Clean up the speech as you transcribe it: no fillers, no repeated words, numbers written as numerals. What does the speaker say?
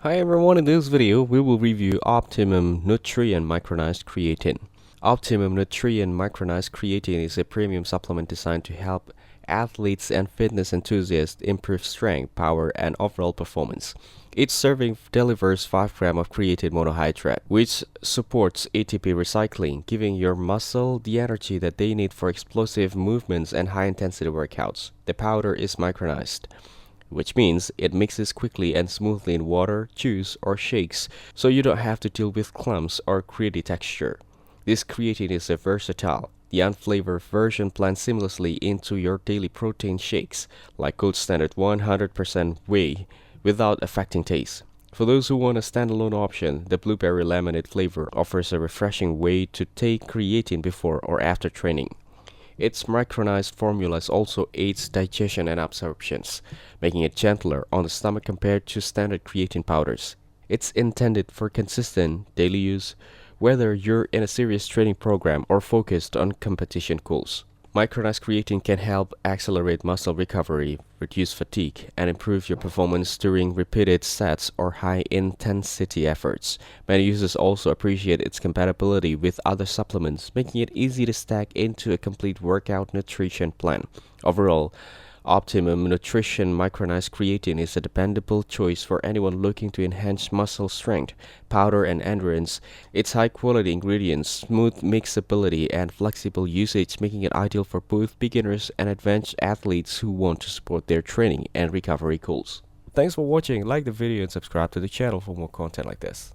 Hi everyone, in this video we will review Optimum Nutrition Micronized Creatine. Optimum Nutrition Micronized Creatine is a premium supplement designed to help athletes and fitness enthusiasts improve strength, power, and overall performance. Each serving delivers 5 grams of creatine monohydrate, which supports ATP recycling, giving your muscle the energy that they need for explosive movements and high-intensity workouts. The powder is micronized, which means it mixes quickly and smoothly in water, juice, or shakes, so you don't have to deal with clumps or gritty texture. This creatine is a versatile. The unflavored version blends seamlessly into your daily protein shakes, like gold standard 100% whey, without affecting taste. For those who want a standalone option, the blueberry lemonade flavor offers a refreshing way to take creatine before or after training. Its micronized formulas also aids digestion and absorptions, making it gentler on the stomach compared to standard creatine powders. It's intended for consistent daily use, whether you're in a serious training program or focused on competition goals. Micronized creatine can help accelerate muscle recovery, reduce fatigue, and improve your performance during repeated sets or high-intensity efforts. Many users also appreciate its compatibility with other supplements, making it easy to stack into a complete workout nutrition plan. Overall, Optimum Nutrition Micronized Creatine is a dependable choice for anyone looking to enhance muscle strength, power, and endurance. Its high-quality ingredients, smooth mixability, and flexible usage making it ideal for both beginners and advanced athletes who want to support their training and recovery goals. Thanks for watching. Like the video and subscribe to the channel for more content like this.